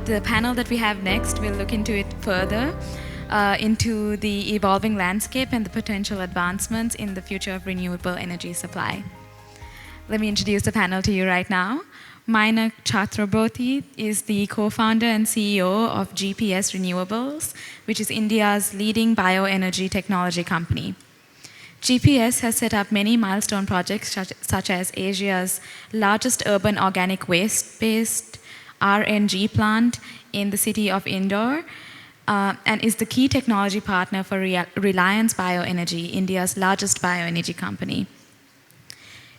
The panel that we have next will look into it further, into the evolving landscape and the potential advancements in the future of renewable energy supply. Let me introduce the panel to you right now. Mainak Chakraborty is the co-founder and CEO of GPS Renewables, which is India's leading bioenergy technology company. GPS has set up many milestone projects such as Asia's largest urban organic waste-based RNG plant in the city of Indore, and is the key technology partner for Reliance Bioenergy, India's largest bioenergy company.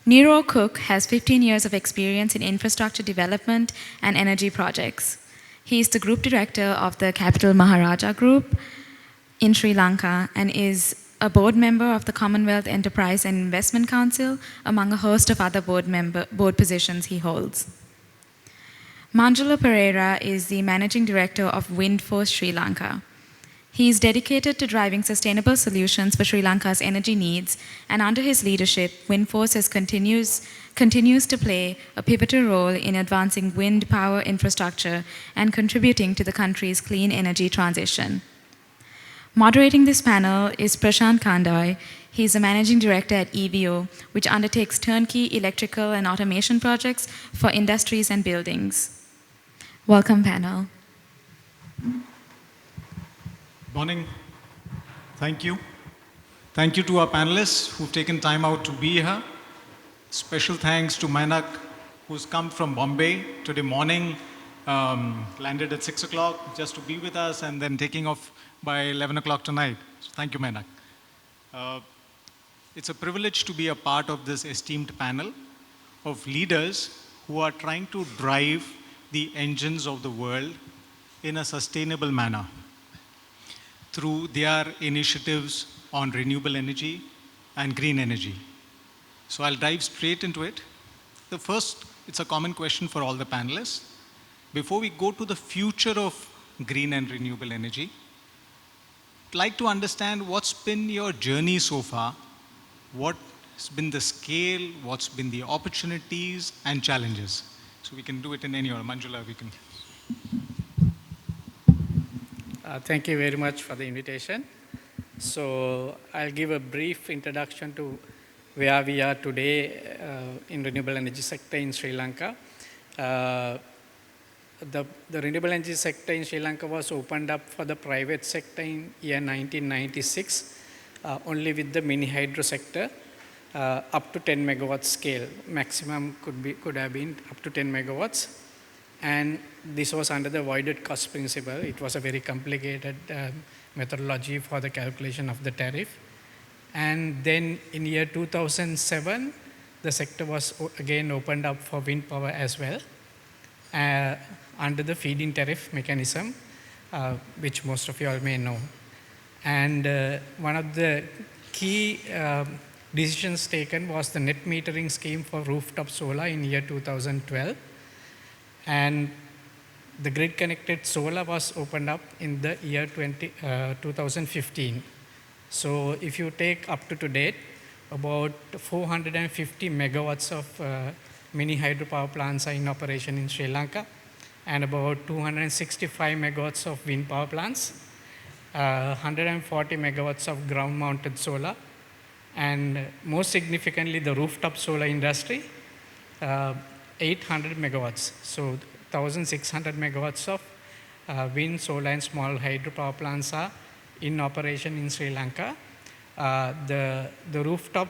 Niro Cook has 15 years of experience in infrastructure development and energy projects. He is the group director of the Capital Maharaja Group in Sri Lanka and is a board member of the Commonwealth Enterprise and Investment Council, among a host of other board positions he holds. Manjula Pereira is the managing director of Windforce Sri Lanka. He is dedicated to driving sustainable solutions for Sri Lanka's energy needs, and under his leadership, Windforce continues to play a pivotal role in advancing wind power infrastructure and contributing to the country's clean energy transition. Moderating this panel is Prashant Kandai. He is the managing director at EVO, which undertakes turnkey electrical and automation projects for industries and buildings. Welcome, panel. Morning. Thank you. Thank you to our panelists who've taken time out to be here. Special thanks to Mainak, who's come from Bombay today morning, landed at 6 o'clock just to be with us, and then taking off by 11 o'clock tonight. So thank you, Mainak. It's a privilege to be a part of this esteemed panel of leaders who are trying to drive the engines of the world in a sustainable manner through their initiatives on renewable energy and green energy. So I'll dive straight into it. The first, it's a common question for all the panelists. Before we go to the future of green and renewable energy, I'd like to understand what's been your journey so far, what's been the scale, what's been the opportunities and challenges. So we can do it in any order. Manjula, we can. Thank you very much for the invitation. So I'll give a brief introduction to where we are today in renewable energy sector in Sri Lanka. The renewable energy sector in Sri Lanka was opened up for the private sector in year 1996, only with the mini hydro sector, up to 10 megawatt scale. Maximum could have been up to 10 megawatts. And this was under the voided cost principle. It was a very complicated methodology for the calculation of the tariff. And then in year 2007, the sector was again opened up for wind power as well, under the feed-in tariff mechanism, which most of you all may know. And one of the key decisions taken was the net metering scheme for rooftop solar in year 2012. And the grid-connected solar was opened up in the year 2015. So if you take up to date, about 450 megawatts of mini hydropower plants are in operation in Sri Lanka, and about 265 megawatts of wind power plants, 140 megawatts of ground-mounted solar, and most significantly, the rooftop solar industry, 800 megawatts. So 1,600 megawatts of wind, solar, and small hydropower plants are in operation in Sri Lanka. The rooftop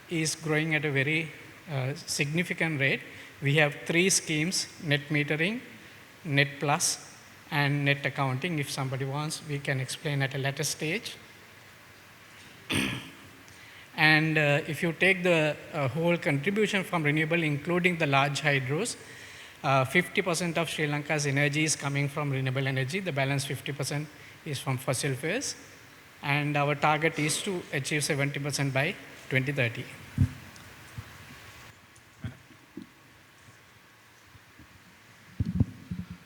is growing at a very significant rate. We have 3 schemes: net metering, net plus, and net accounting. If somebody wants, we can explain at a later stage. And if you take the whole contribution from renewable, including the large hydros, 50% of Sri Lanka's energy is coming from renewable energy. The balance 50% is from fossil fuels. And our target is to achieve 70% by 2030.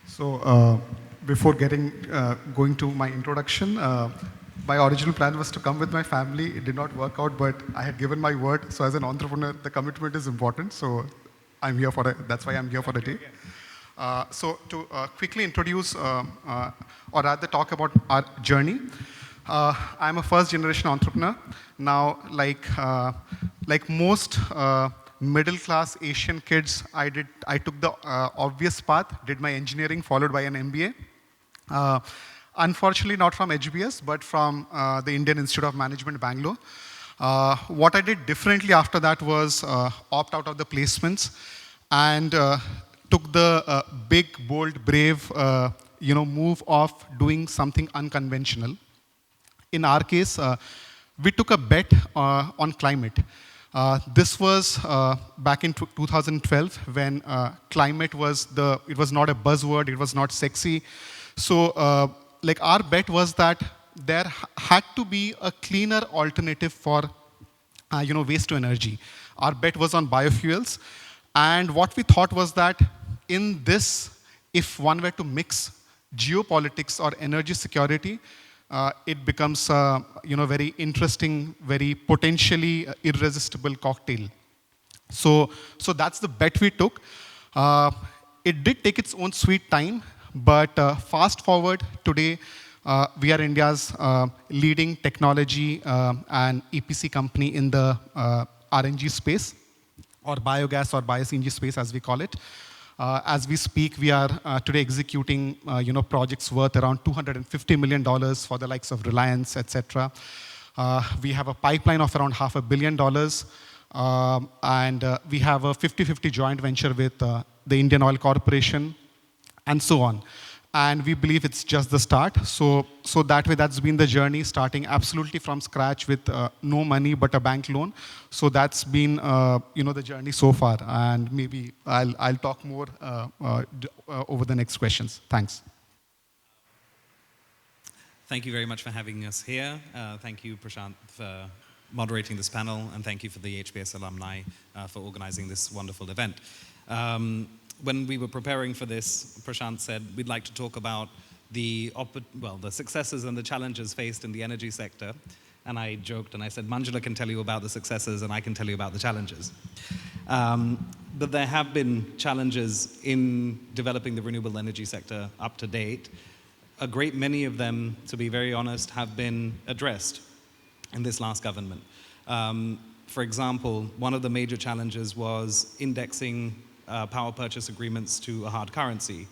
So before going to my introduction, my original plan was to come with my family. It did not work out, but I had given my word. So as an entrepreneur, the commitment is important. So I'm here for it. That's why I'm here for the day. So to quickly introduce, or rather talk about our journey, I'm a first generation entrepreneur. Now, like most middle class Asian kids, I took the obvious path, did my engineering, followed by an MBA. Unfortunately, not from HBS, but from the Indian Institute of Management, Bangalore. What I did differently after that was opt out of the placements and took the big, bold, brave, move of doing something unconventional. In our case, we took a bet on climate. This was back in 2012 when climate was it was not a buzzword, it was not sexy. So like our bet was that there had to be a cleaner alternative for waste to energy. Our bet was on biofuels. And what we thought was that in this, if one were to mix geopolitics or energy security, it becomes very interesting, very potentially irresistible cocktail. So that's the bet we took. It did take its own sweet time, but fast forward today, we are India's leading technology and EPC company in the RNG space, or biogas or bio-CNG space as we call it. As we speak, we are today executing projects worth around $250 million for the likes of Reliance, etc. We have a pipeline of around $500 million, and we have a 50-50 joint venture with the Indian Oil Corporation, and so on. And we believe it's just the start. So that way, that's been the journey, starting absolutely from scratch with no money but a bank loan. So that's been the journey so far. And maybe I'll talk more over the next questions. Thanks. Thank you very much for having us here. Thank you, Prashant, for moderating this panel, and thank you for the HBS alumni for organizing this wonderful event. When we were preparing for this, Prashant said we'd like to talk about the successes and the challenges faced in the energy sector. And I joked and I said, Manjula can tell you about the successes and I can tell you about the challenges. But there have been challenges in developing the renewable energy sector up to date. A great many of them, to be very honest, have been addressed in this last government. For example, one of the major challenges was indexing power purchase agreements to a hard currency.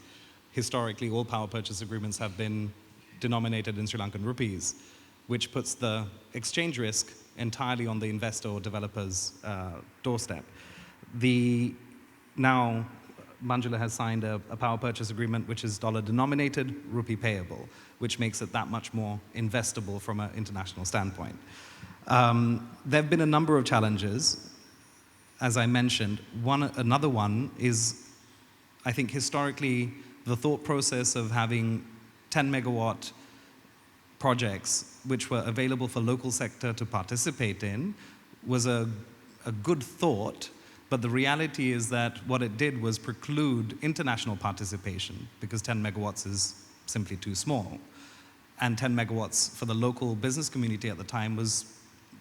Historically, all power purchase agreements have been denominated in Sri Lankan rupees, which puts the exchange risk entirely on the investor or developer's doorstep. Now, Manjula has signed a power purchase agreement which is dollar denominated, rupee payable, which makes it that much more investable from an international standpoint. There have been a number of challenges. As I mentioned, another one is, I think historically, the thought process of having 10 megawatt projects which were available for local sector to participate in was a good thought, but the reality is that what it did was preclude international participation because 10 megawatts is simply too small. And 10 megawatts for the local business community at the time was,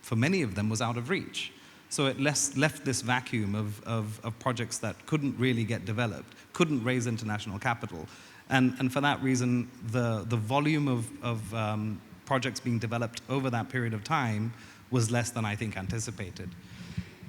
for many of them, was out of reach. So it left this vacuum of projects that couldn't really get developed, couldn't raise international capital. And for that reason, the volume of projects being developed over that period of time was less than I think anticipated.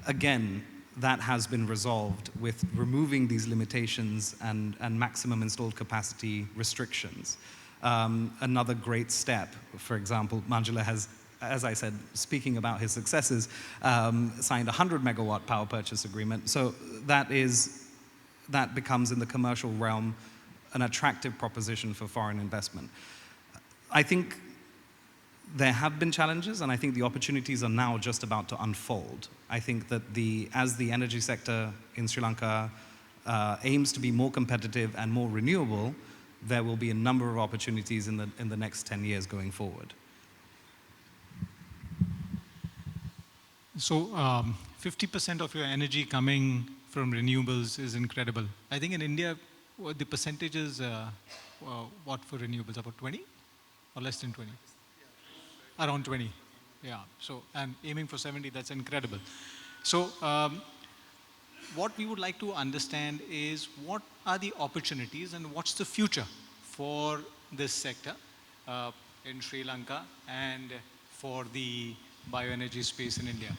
Again, that has been resolved with removing these limitations and maximum installed capacity restrictions. Another great step, for example, Manjula has, as I said, speaking about his successes, signed a 100 megawatt power purchase agreement. So that becomes in the commercial realm an attractive proposition for foreign investment. I think there have been challenges, and I think the opportunities are now just about to unfold. I think that as the energy sector in Sri Lanka aims to be more competitive and more renewable, there will be a number of opportunities in the next 10 years going forward. So 50% of your energy coming from renewables is incredible. I think in India, the percentage is what for renewables? About 20 or less than 20? Around 20. Yeah. So, and aiming for 70, that's incredible. So what we would like to understand is what are the opportunities and what's the future for this sector in Sri Lanka and for the bioenergy space in India.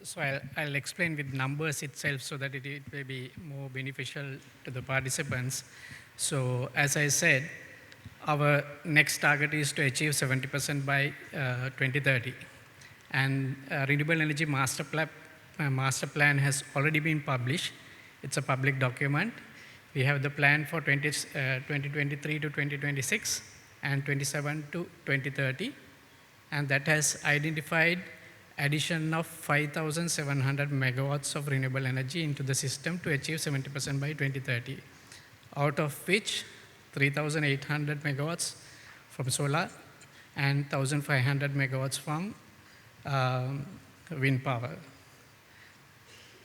So I'll explain with numbers itself so that it may be more beneficial to the participants. So as I said, our next target is to achieve 70% by 2030. And Renewable Energy Master Plan has already been published. It's a public document. We have the plan for 2023 to 2026 and 27 to 2030. And that has identified addition of 5,700 megawatts of renewable energy into the system to achieve 70% by 2030, out of which 3,800 megawatts from solar and 1,500 megawatts from wind power.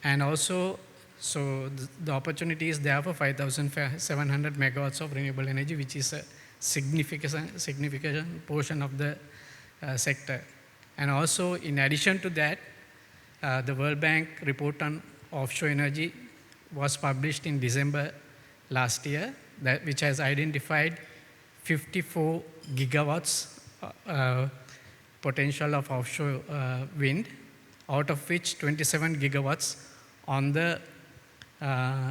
And also, so the opportunity is there for 5,700 megawatts of renewable energy, which is a significant portion of the sector. And also, in addition to that, the World Bank report on offshore energy was published in December last year, which has identified 54 gigawatts potential of offshore wind, out of which 27 gigawatts on the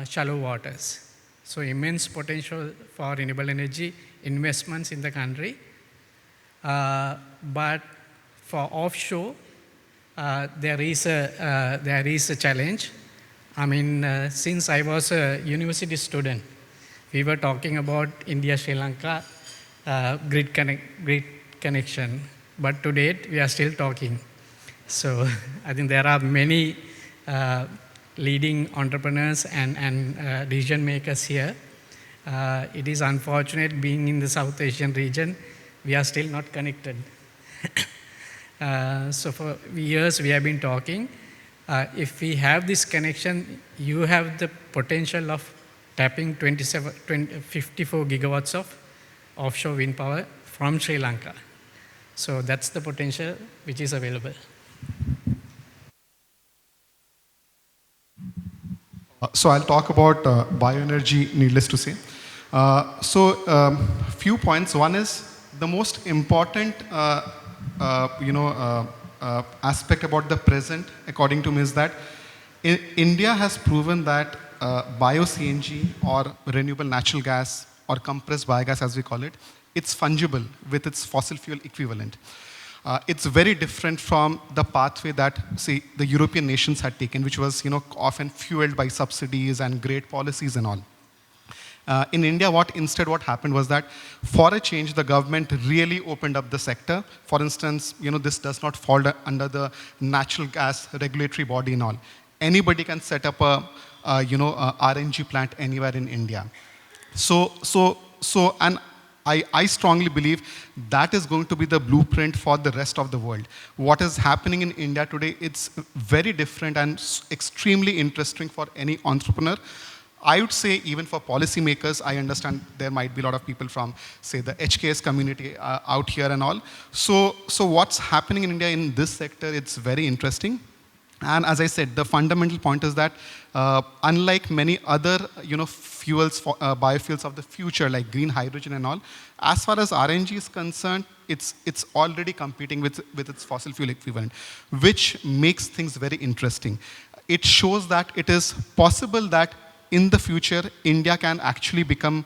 shallow waters. So immense potential for renewable energy investments in the country. But for offshore, there is a challenge. I mean, since I was a university student, we were talking about India-Sri Lanka grid connection. But to date, we are still talking. So I think there are many leading entrepreneurs and decision makers here. It is unfortunate being in the South Asian region, we are still not connected. So for years we have been talking. If we have this connection, you have the potential of tapping 54 gigawatts of offshore wind power from Sri Lanka. So that's the potential which is available. So I'll talk about bioenergy, needless to say. Few points. One is the most important aspect about the present, according to me, is that India has proven that bio-CNG or renewable natural gas or compressed biogas, as we call it, it's fungible with its fossil fuel equivalent. It's very different from the pathway that, say, the European nations had taken, which was, often fueled by subsidies and great policies and all. In India, what happened was that, for a change, the government really opened up the sector. For instance, this does not fall under the natural gas regulatory body and all. Anybody can set up a RNG plant anywhere in India. And I strongly believe that is going to be the blueprint for the rest of the world. What is happening in India today, it's very different and extremely interesting for any entrepreneur. I would say even for policymakers. I understand there might be a lot of people from, say, the HKS community out here and all. So what's happening in India in this sector, it's very interesting. And as I said, the fundamental point is that unlike many other fuels, biofuels of the future, like green hydrogen and all, as far as RNG is concerned, it's already competing with its fossil fuel equivalent, which makes things very interesting. It shows that it is possible that in the future, India can actually become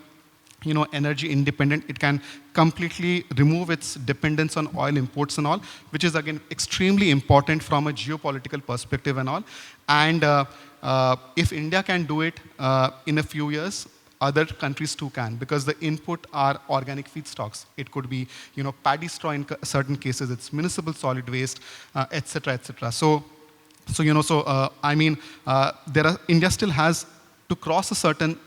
energy independent. It can completely remove its dependence on oil imports and all, which is again extremely important from a geopolitical perspective and all. And if India can do it in a few years, other countries too can, because the input are organic feedstocks. It could be paddy straw in certain cases, it's municipal solid waste, etc., etc. India still has to cross a certain,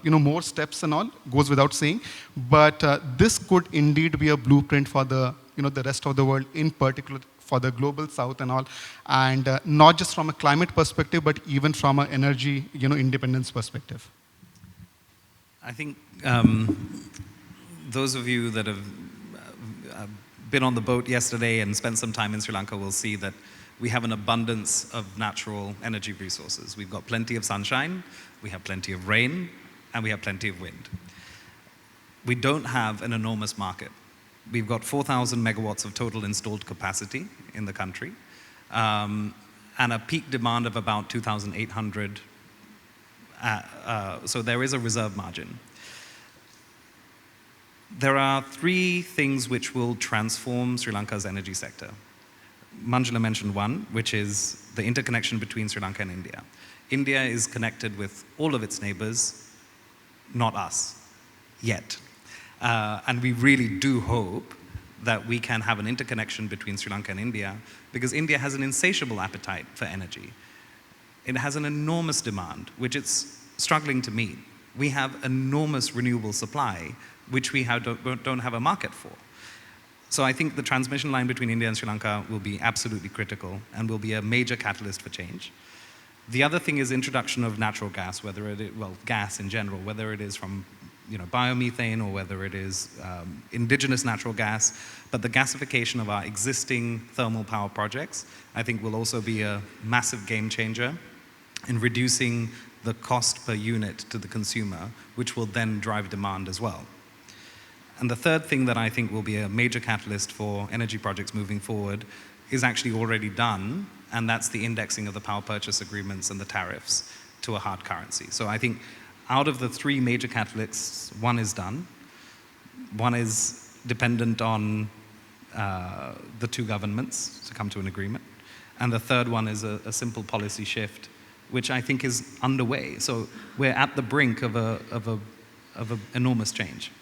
more steps and all, goes without saying. But this could indeed be a blueprint for the, the rest of the world, in particular for the global south and all. And not just from a climate perspective, but even from an energy, independence perspective. I think those of you that have been on the boat yesterday and spent some time in Sri Lanka will see that we have an abundance of natural energy resources. We've got plenty of sunshine, we have plenty of rain, and we have plenty of wind. We don't have an enormous market. We've got 4,000 megawatts of total installed capacity in the country, and a peak demand of about 2,800. So there is a reserve margin. There are three things which will transform Sri Lanka's energy sector. Manjula mentioned one, which is the interconnection between Sri Lanka and India. India is connected with all of its neighbors, not us, yet. And we really do hope that we can have an interconnection between Sri Lanka and India, because India has an insatiable appetite for energy. It has an enormous demand, which it's struggling to meet. We have enormous renewable supply, which we don't have a market for. So I think the transmission line between India and Sri Lanka will be absolutely critical and will be a major catalyst for change. The other thing is introduction of natural gas, gas in general, whether it is from biomethane or whether it is indigenous natural gas. But the gasification of our existing thermal power projects, I think, will also be a massive game changer in reducing the cost per unit to the consumer, which will then drive demand as well. And the third thing that I think will be a major catalyst for energy projects moving forward is actually already done, and that's the indexing of the power purchase agreements and the tariffs to a hard currency. So I think out of the three major catalysts, one is done, one is dependent on the two governments to come to an agreement, and the third one is a simple policy shift, which I think is underway. So we're at the brink of an enormous change.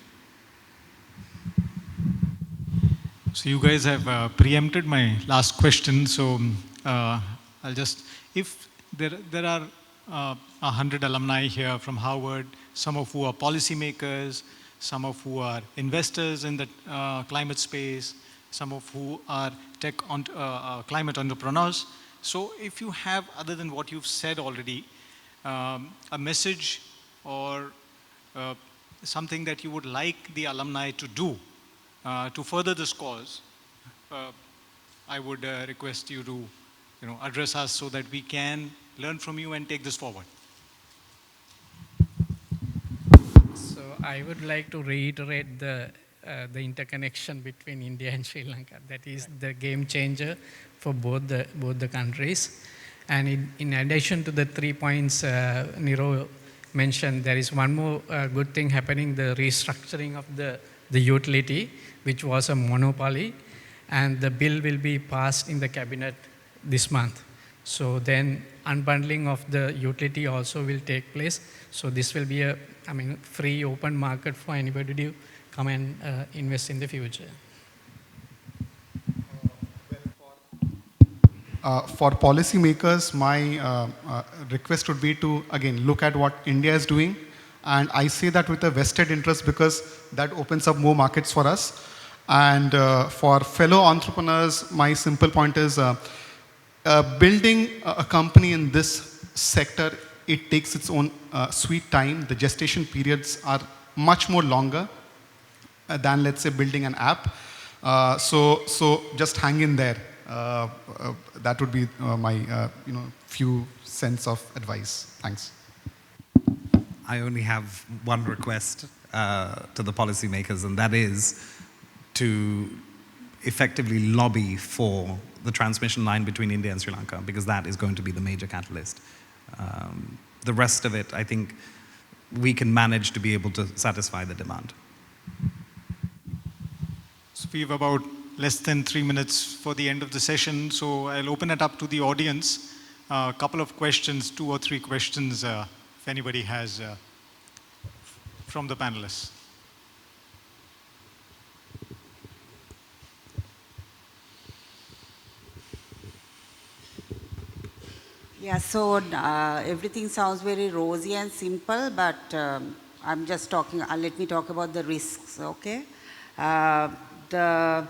So you guys have preempted my last question. So I'll just, if there are 100 alumni here from Harvard, some of who are policymakers, some of who are investors in the climate space, some of who are climate entrepreneurs. So if you have, other than what you've said already, a message or something that you would like the alumni to do to further this cause, I would request you to address us so that we can learn from you and take this forward. So I would like to reiterate the interconnection between India and Sri Lanka. That is the game changer for both the countries. And in addition to the 3 points Niro mentioned, there is one more good thing happening, the restructuring of the utility, which was a monopoly, and the bill will be passed in the cabinet this month. So then unbundling of the utility also will take place. So this will be a free open market for anybody to come and invest in the future. For policymakers, my request would be to, again, look at what India is doing. And I say that with a vested interest because that opens up more markets for us. And for fellow entrepreneurs, my simple point is building a company in this sector, it takes its own sweet time. The gestation periods are much more longer than, let's say, building an app. So just hang in there. That would be my few cents of advice. Thanks. I only have one request to the policymakers, and that is to effectively lobby for the transmission line between India and Sri Lanka, because that is going to be the major catalyst. The rest of it, I think, we can manage to be able to satisfy the demand. So we have about less than 3 minutes for the end of the session, so I'll open it up to the audience. A couple of questions, 2 or 3 questions, if anybody has from the panelists. Yeah, so everything sounds very rosy and simple, but I'm just talking, let me talk about the risks, okay? The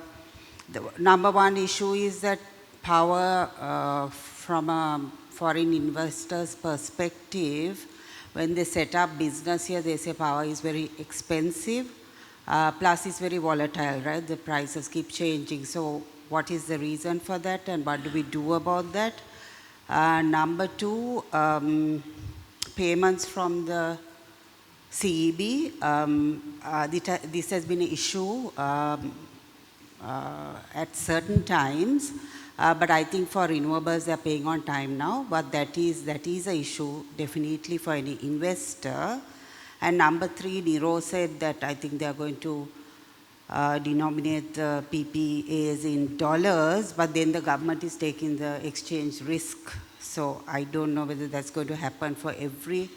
number one issue is that power from a foreign investor's perspective, when they set up business here, they say power is very expensive, plus it's very volatile, right? The prices keep changing. So what is the reason for that and what do we do about that? Number two, payments from the CEB. This has been an issue at certain times, but I think for renewables they are paying on time now, but that is an issue definitely for any investor. And number three, Niro said that I think they are going to denominate the PPAs in dollars, but then the government is taking the exchange risk. So I don't know whether that's going to happen for every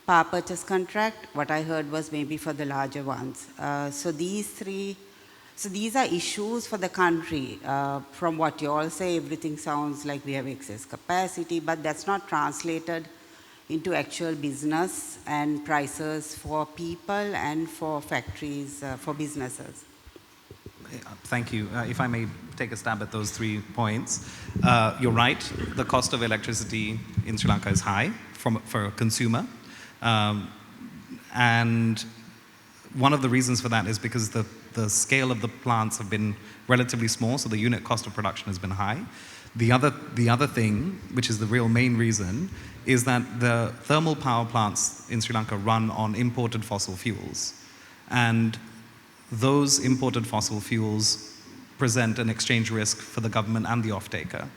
power purchase contract. What I heard was maybe for the larger ones. So these are issues for the country. From what you all say, everything sounds like we have excess capacity, but that's not translated into actual business and prices for people and for factories, for businesses. Thank you. If I may take a stab at those 3 points. You're right, the cost of electricity in Sri Lanka is high for a consumer. And one of the reasons for that is because the scale of the plants have been relatively small, so the unit cost of production has been high. The other thing, which is the real main reason, is that the thermal power plants in Sri Lanka run on imported fossil fuels. And those imported fossil fuels present an exchange risk for the government and the off-taker.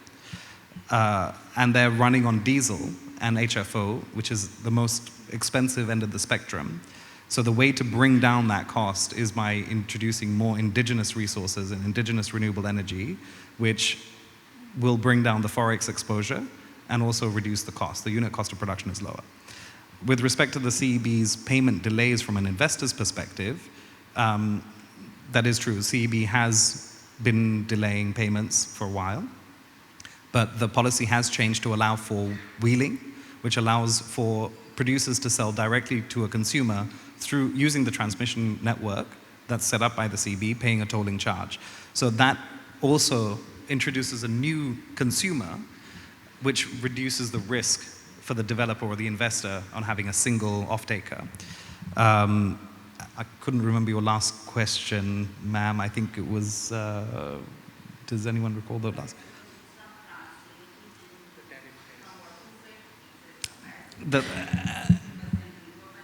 And they're running on diesel and HFO, which is the most expensive end of the spectrum. So the way to bring down that cost is by introducing more indigenous resources and indigenous renewable energy, which will bring down the forex exposure and also reduce the cost. The unit cost of production is lower. With respect to the CEB's payment delays from an investor's perspective, that is true. CEB has been delaying payments for a while, but the policy has changed to allow for wheeling, which allows for producers to sell directly to a consumer through using the transmission network that's set up by the CEB, paying a tolling charge. So that also introduces a new consumer, which reduces the risk for the developer or the investor on having a single off-taker. I couldn't remember your last question, ma'am. I think it was, does anyone recall the last?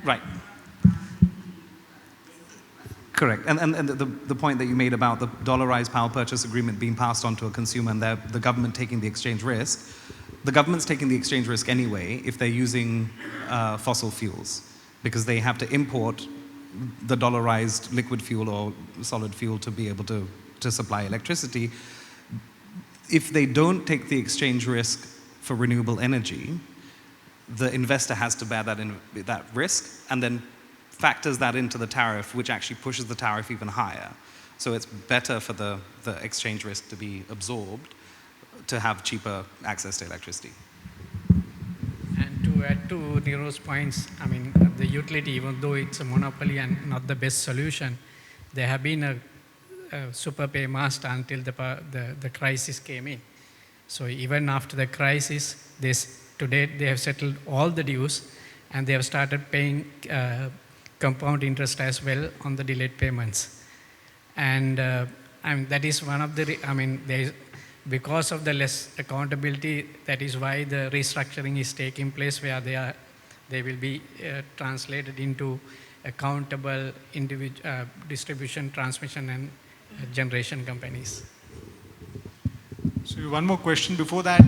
Right. Correct. And the point that you made about the dollarized power purchase agreement being passed on to a consumer and the government taking the exchange risk, the government's taking the exchange risk anyway if they're using fossil fuels, because they have to import the dollarized liquid fuel or solid fuel to be able to supply electricity. If they don't take the exchange risk for renewable energy, the investor has to bear that risk and then factors that into the tariff, which actually pushes the tariff even higher. So it's better for the exchange risk to be absorbed to have cheaper access to electricity. And to add to Niro's points, I mean, the utility, even though it's a monopoly and not the best solution, there have been a super paymaster until the crisis came in. So even after the crisis, today they have settled all the dues and they have started paying compound interest as well on the delayed payments. And that is one of the, because of the less accountability, that is why the restructuring is taking place, where they will be translated into accountable distribution, transmission, and generation companies. So one more question before that.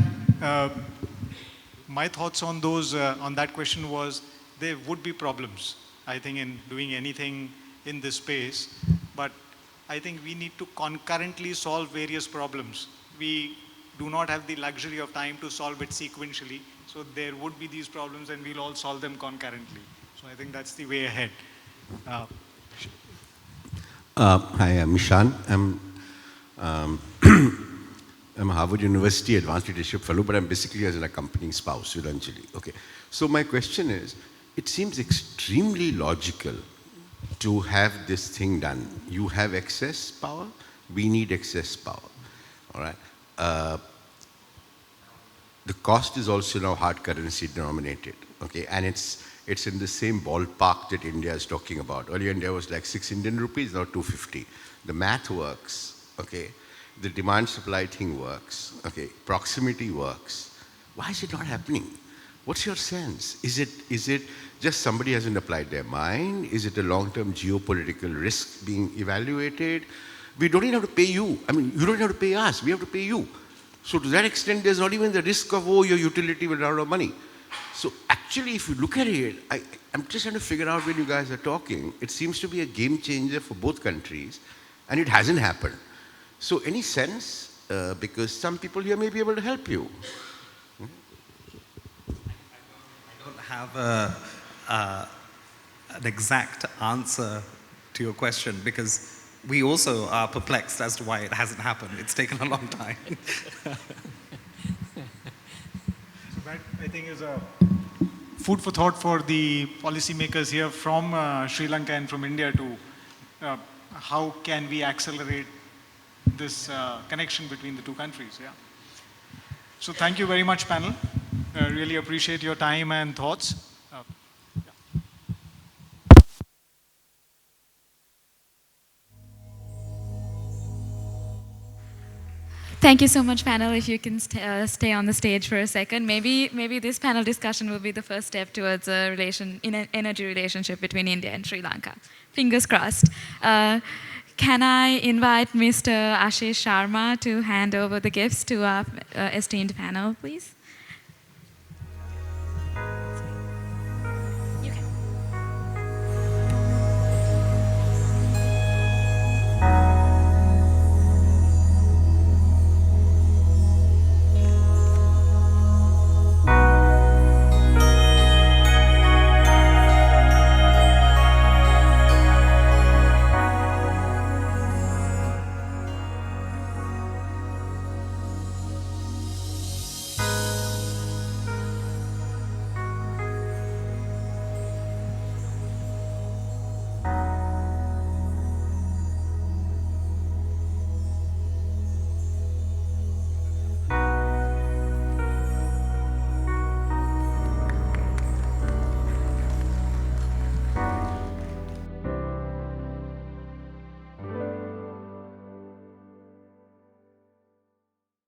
My thoughts on that question was there would be problems, I think, in doing anything in this space, but I think we need to concurrently solve various problems. We do not have the luxury of time to solve it sequentially, so there would be these problems and we'll all solve them concurrently. So I think that's the way ahead. Hi, I'm Mishan. I'm a Harvard University Advanced Leadership Fellow, but I'm basically as an accompanying spouse eventually. Okay. So my question is, it seems extremely logical to have this thing done. You have excess power, we need excess power. All right. The cost is also now hard currency denominated. Okay, and it's in the same ballpark that India is talking about. Earlier India was like 6 Indian rupees, now 250. The math works. Okay. the demand supply thing works, okay, proximity works. Why is it not happening? What's your sense? Is it just somebody hasn't applied their mind? Is it a long-term geopolitical risk being evaluated? We don't even have to pay you. I mean, you don't have to pay us. We have to pay you. So to that extent, there's not even the risk of, oh, your utility will run out of money. So actually, if you look at it, I'm just trying to figure out when you guys are talking, it seems to be a game changer for both countries, and it hasn't happened. So any sense? Because some people here may be able to help you. I don't have an exact answer to your question because we also are perplexed as to why it hasn't happened. It's taken a long time. So that, I think, is a food for thought for the policymakers here from Sri Lanka and from India to how can we accelerate this connection between the two countries. Yeah. So thank you very much, panel. Really appreciate your time and thoughts. Thank you so much, panel. If you can stay on the stage for a second, maybe this panel discussion will be the first step towards a energy relationship between India and Sri Lanka. Fingers crossed. Can I invite Mr. Ashish Sharma to hand over the gifts to our esteemed panel, please?